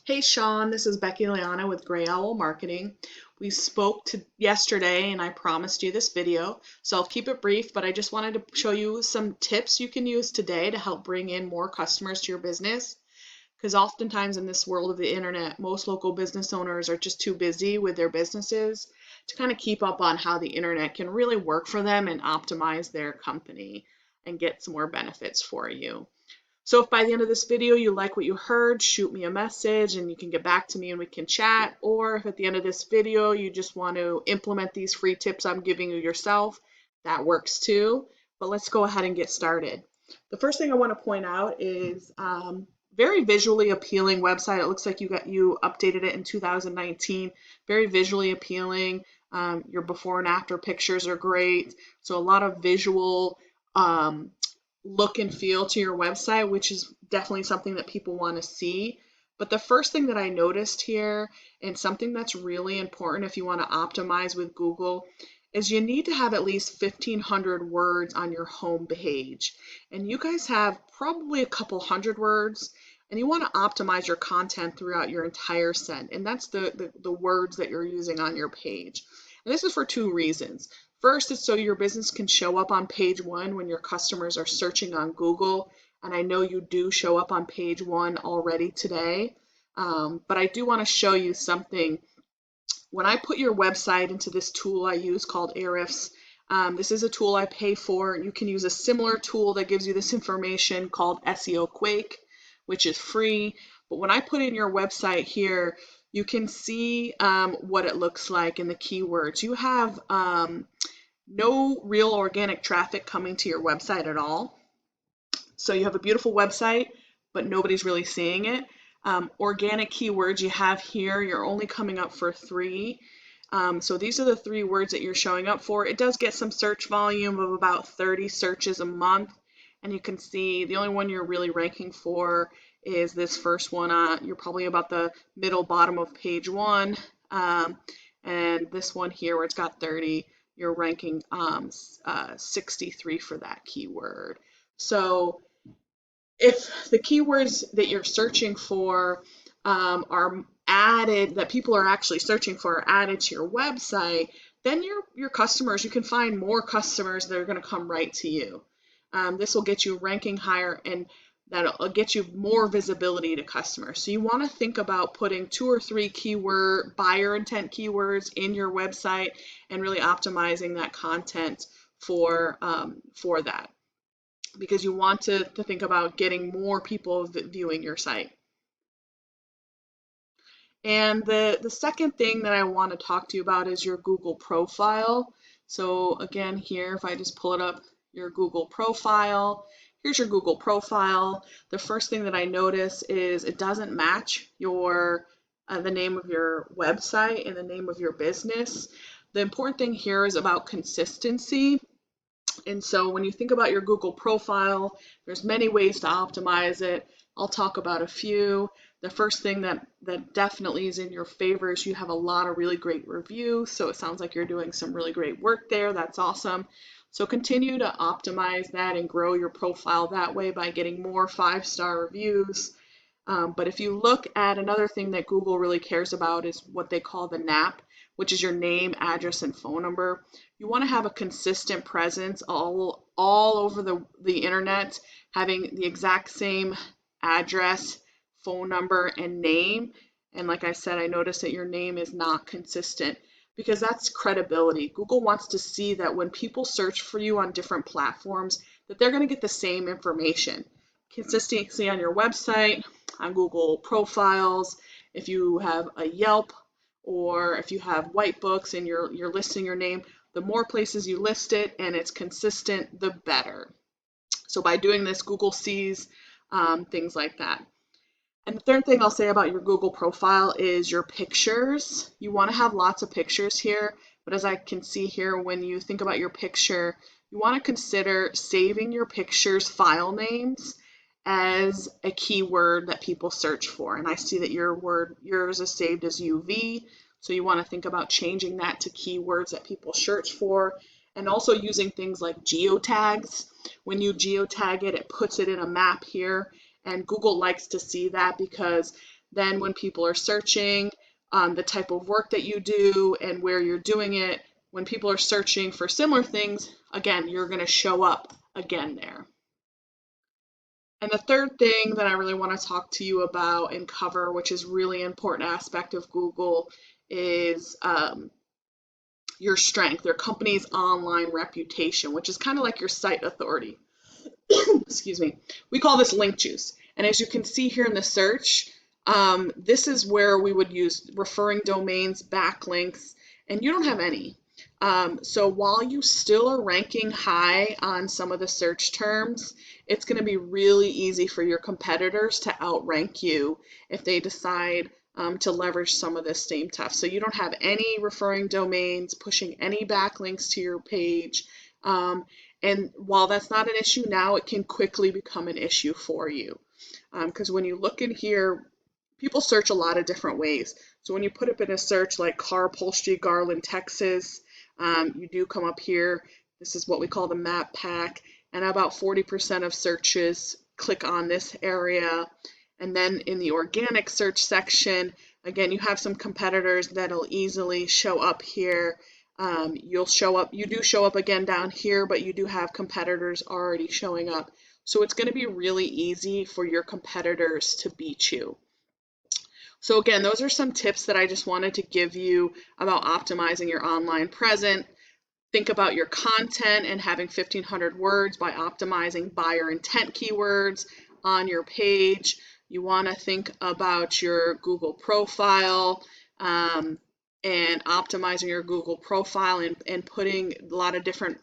Hey Sean, this is Becky Liana with Gray Owl Marketing. We spoke yesterday and I promised you this video, so I'll keep it brief, but I just wanted to show you some tips you can use today to help bring in more customers to your business. Because oftentimes in this world of the internet, most local business owners are just too busy with their businesses to kind of keep up on how the internet can really work for them and optimize their company and get some more benefits for you. So if by the end of this video you like what you heard, shoot me a message and you can get back to me and we can chat. Or if at the end of this video you just want to implement these free tips I'm giving you yourself, that works too. But let's go ahead and get started. The first thing I want to point out is very visually appealing website. It looks like you updated it in 2019. Very visually appealing. Your before and after pictures are great. So a lot of visual look and feel to your website, which is definitely something that people want to see. But the first thing that I noticed here, and something that's really important if you want to optimize with Google, is you need to have at least 1,500 words on your home page. And you guys have probably a couple hundred words, and you want to optimize your content throughout your entire site. And that's the words that you're using on your page. And this is for two reasons. First is so your business can show up on page one when your customers are searching on Google. And I know you do show up on page one already today. But I do want to show you something. When I put your website into this tool I use called Ahrefs, this is a tool I pay for. You can use a similar tool that gives you this information called SEO Quake, which is free. But when I put in your website here, you can see what it looks like in the keywords. You have no real organic traffic coming to your website at all. So you have a beautiful website, but nobody's really seeing it. Organic keywords you have here, you're only coming up for 3. So these are the 3 words that you're showing up for. It does get some search volume of about 30 searches a month. And you can see the only one you're really ranking for is this first one. You're probably about the middle bottom of page 1. And this one here where it's got 30, you're ranking 63 for that keyword. So if the keywords that you're searching for are added, that people are actually searching for are added to your website, then your customers, you can find more customers that are going to come right to you. This will get you ranking higher, and that'll get you more visibility to customers. So you want to think about putting 2 or 3 keyword buyer intent keywords in your website and really optimizing that content for that, because you want to think about getting more people viewing your site. And the second thing that I want to talk to you about is your Google profile. So again, here, if I just pull it up, your Google profile, here's your Google profile. The first thing that I notice is it doesn't match your the name of your website and the name of your business. The important thing here is about consistency. And so when you think about your Google profile, there's many ways to optimize it. I'll talk about a few. The first thing that definitely is in your favor is you have a lot of really great reviews. So it sounds like you're doing some really great work there. That's awesome. So continue to optimize that and grow your profile that way by getting more 5-star reviews. But if you look at another thing that Google really cares about is what they call the NAP, which is your name, address, and phone number. You want to have a consistent presence all over the internet, having the exact same address, phone number, and name. And like I said, I noticed that your name is not consistent because that's credibility. Google wants to see that when people search for you on different platforms, that they're going to get the same information. Consistency on your website, on Google profiles, if you have a Yelp, or if you have white books and you're listing your name, the more places you list it and it's consistent, the better. So by doing this, Google sees things like that. And the third thing I'll say about your Google profile is your pictures. You want to have lots of pictures here, but as I can see here, when you think about your picture, you want to consider saving your pictures file names as a keyword that people search for. And I see that yours is saved as UV. So you want to think about changing that to keywords that people search for, and also using things like geotags. When you geotag it, it puts it in a map here, and Google likes to see that because then when people are searching the type of work that you do and where you're doing it, when people are searching for similar things, again, you're going to show up again there. And the third thing that I really want to talk to you about and cover, which is really important aspect of Google, is your strength, your company's online reputation, which is kind of like your site authority. Excuse me. We call this link juice. And as you can see here in the search, this is where we would use referring domains, backlinks, and you don't have any. So while you still are ranking high on some of the search terms, it's going to be really easy for your competitors to outrank you if they decide to leverage some of this same stuff. So you don't have any referring domains, pushing any backlinks to your page. And while that's not an issue now, it can quickly become an issue for you. Because when you look in here, people search a lot of different ways. So when you put up in a search like car upholstery, Garland, Texas, you do come up here. This is what we call the map pack. And about 40% of searches click on this area. And then in the organic search section, again, you have some competitors that'll easily show up here. You do show up again down here, but you do have competitors already showing up. So it's going to be really easy for your competitors to beat you. So again, those are some tips that I just wanted to give you about optimizing your online presence. Think about your content and having 1,500 words by optimizing buyer intent keywords on your page. You want to think about your Google profile and optimizing your Google profile and putting a lot of different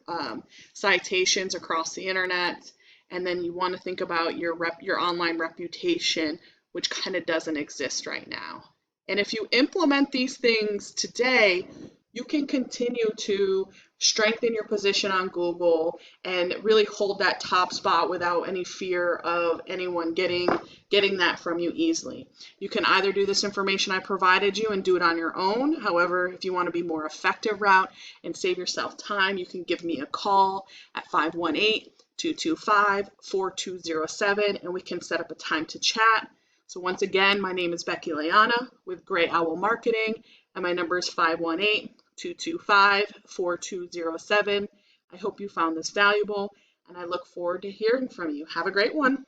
citations across the internet. And then you want to think about your online reputation, which kind of doesn't exist right now. And if you implement these things today, you can continue to strengthen your position on Google and really hold that top spot without any fear of anyone getting that from you easily. You can either do this information I provided you and do it on your own. However, if you want to be more effective route and save yourself time, you can give me a call at 518-225-4207 and we can set up a time to chat. So once again, my name is Becky Leana with Gray Owl Marketing, and my number is 518-225-4207. I hope you found this valuable, and I look forward to hearing from you. Have a great one.